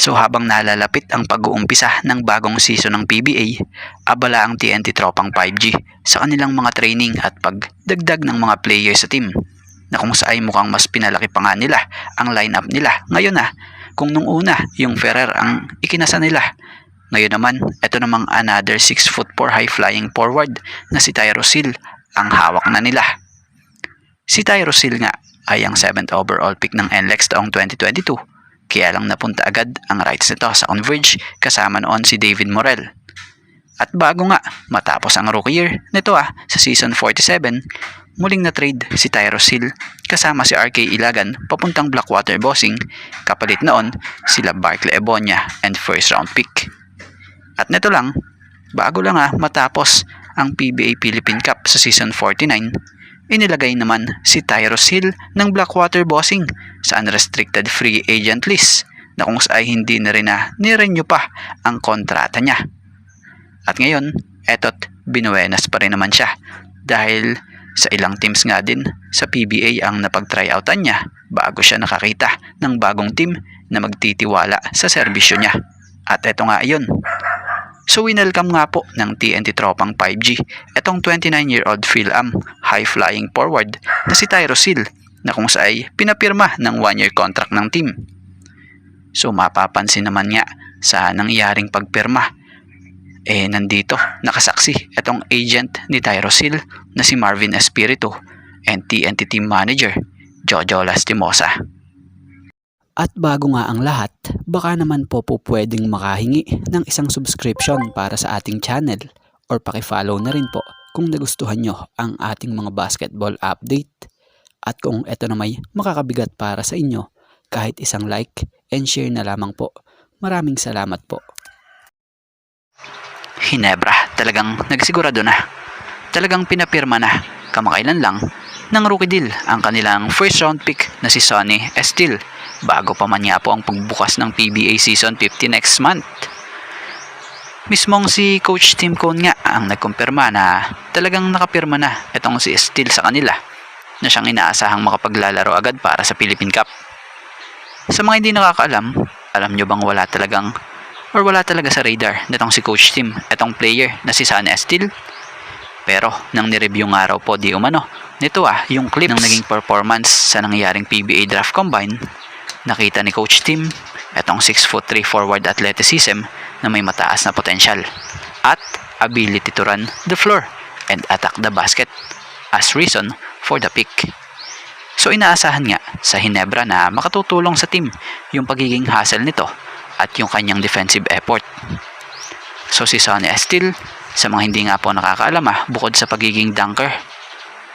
So habang nalalapit ang pag-uumpisa ng bagong season ng PBA, abala ang TNT Tropang 5G sa kanilang mga training at pagdagdag ng mga players sa team, na kung saan mukhang mas pinalaki pa nga nila ang lineup nila ngayon kung nung una yung Ferrer ang ikinasa nila. Ngayon naman, ito namang another 6'4" high-flying forward na si Tyrus Hill ang hawak na nila. Si Tyrus Hill nga ay ang 7th overall pick ng NLEX taong 2022, kaya lang napunta agad ang rights nito sa Converge kasama noon si David Morel. At bago nga matapos ang rookie year nito sa season 47, muling na trade si Tyrus Hill kasama si RK Ilagan papuntang Blackwater Bossing, kapalit noon sila Barkley Ebonia and first round pick. At nito lang, bago lang matapos ang PBA Philippine Cup sa season 49, inilagay naman si Tyrus Hill ng Blackwater Bossing sa unrestricted free agent list, na kung saan hindi na rin ni-renew pa ang kontrata niya. At ngayon, eto't binuenas pa rin naman siya dahil sa ilang teams nga din sa PBA ang napag-tryoutan niya bago siya nakakita ng bagong team na magtitiwala sa serbisyo niya. At eto nga yun. So winelcome nga po ng TNT Tropang 5G etong 29-year-old Phil-Am high-flying forward na si Tyrus Hill, na kung saan pinapirma ng 1-year contract ng team. So mapapansin naman nga sa nangyaring pagpirma, nandito nakasaksi itong agent ni Tyrus Hill na si Marvin Espiritu and TNT team manager Jojo Lastimosa. At bago nga ang lahat, baka naman po pwedeng makahingi ng isang subscription para sa ating channel, or paki-follow na rin po kung nagustuhan nyo ang ating mga basketball update. At kung ito na may makakabigat para sa inyo, kahit isang like and share na lamang po. Maraming salamat po. Hinebra talagang nagsigurado na. Talagang pinapirma na kamakailan lang ng rookie deal ang kanilang first round pick na si Sonny Estil, bago pa man nga po ang pagbukas ng PBA Season 50 next month. Mismong si Coach Tim Cone nga ang nagkumpirma na talagang nakapirma na itong si Estil sa kanila, na siyang inaasahang makapaglalaro agad para sa Philippine Cup. Sa mga hindi nakakaalam, alam nyo bang wala talaga sa radar nitong si Coach Tim itong player na si Sonny Estil? Pero nang nireview nga raw po di umano nito yung clips ng naging performance sa nangyaring PBA Draft Combine, nakita ni Coach Tim itong 6'3" forward athleticism na may mataas na potensyal at ability to run the floor and attack the basket as reason for the pick. So inaasahan nga sa Hinebra na makatutulong sa team yung pagiging hustle nito at yung kanyang defensive effort. So si Sonny Estil, sa mga hindi nga po nakakaalam bukod sa pagiging dunker,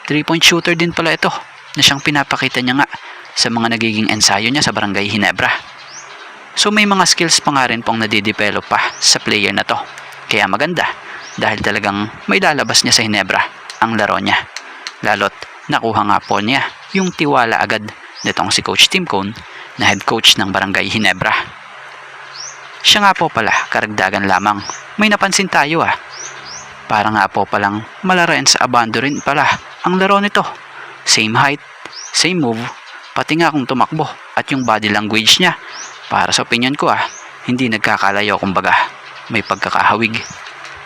3-point shooter din pala ito na siyang pinapakita niya nga sa mga nagiging ensayo niya sa Barangay Hinebra. So may mga skills pa nga rin pong nadidevelop pa sa player na to. Kaya maganda dahil talagang may lalabas niya sa Hinebra ang laro niya. Lalo't nakuha nga po niya yung tiwala agad nitong si Coach Tim Cone na head coach ng Barangay Hinebra. Siya nga po pala, karagdagan lamang, may napansin tayo para nga po palang malaroan sa abando rin pala ang laro nito. Same height, same move, pati nga kung tumakbo at yung body language niya, para sa opinion ko hindi nagkakalayo, kumbaga may pagkakahawig.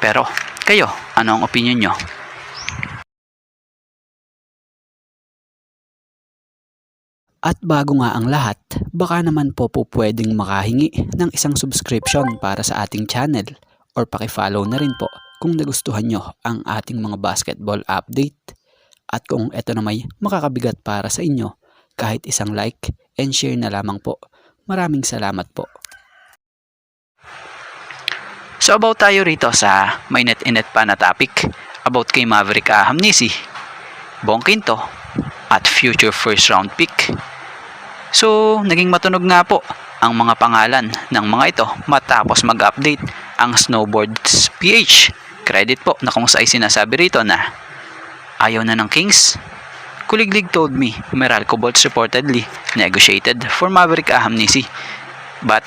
Pero kayo, ano ang opinion nyo? At bago nga ang lahat, baka naman po pwedeng makahingi ng isang subscription para sa ating channel, or paki-follow na rin po kung nagustuhan nyo ang ating mga basketball update. At kung ito na may makakabigat para sa inyo, kahit isang like and share na lamang po. Maraming salamat po. So about tayo rito sa may net-inet pa na topic about kay Maverick Hamnisi, Bong Quinto at future first round pick. So naging matunog nga po ang mga pangalan ng mga ito matapos mag-update ang Snowboards PH. Credit po na kung saan sinasabi rito na ayaw na ng Kings. Kuliglig told me Meralco Bolts reportedly negotiated for Maverick Hamnisi, but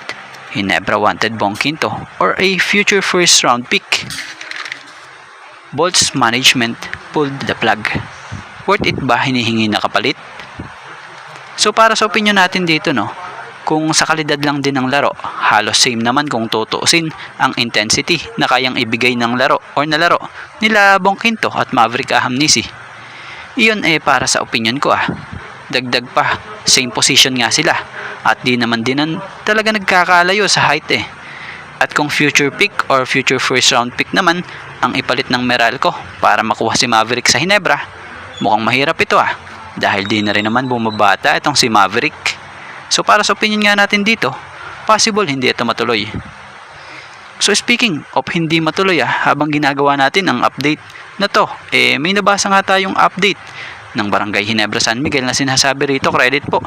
Hinebra wanted Bong Quinto or a future first round pick. Bolts management pulled the plug. Worth it ba hinihingi na kapalit? So para sa opinion natin dito Kung sa kalidad lang din ng laro, halos same naman kung tutuusin ang intensity na kayang ibigay ng laro or nalaro nila Bongkinto at Maverick Ahamnisi. Iyon para sa opinion ko Dagdag pa, same position nga sila at di naman din talaga nagkakalayo sa height At kung future pick or future first round pick naman ang ipalit ng Meralco para makuha si Maverick sa Hinebra, mukhang mahirap ito dahil di na rin naman bumabata itong si Maverick. So para sa opinion nga natin dito, possible hindi ito matuloy. So speaking of hindi matuloy habang ginagawa natin ang update na to, may nabasa nga tayong update ng Barangay Hinebra San Miguel na sinasabi rito, credit po,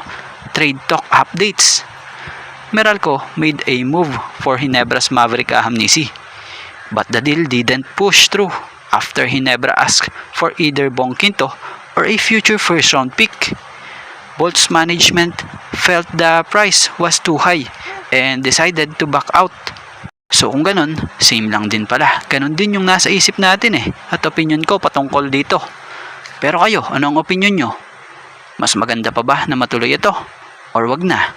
trade talk updates. Meralco made a move for Hinebra's Maverick Ahamnisi, but the deal didn't push through after Hinebra asked for either Bongkinto or a future first round pick. Bolt's management felt the price was too high and decided to back out. So kung ganun, same lang din pala. Ganun din yung nasa isip natin at opinion ko patungkol dito. Pero kayo, ano ang opinion nyo? Mas maganda pa ba na matuloy ito? Or wag na?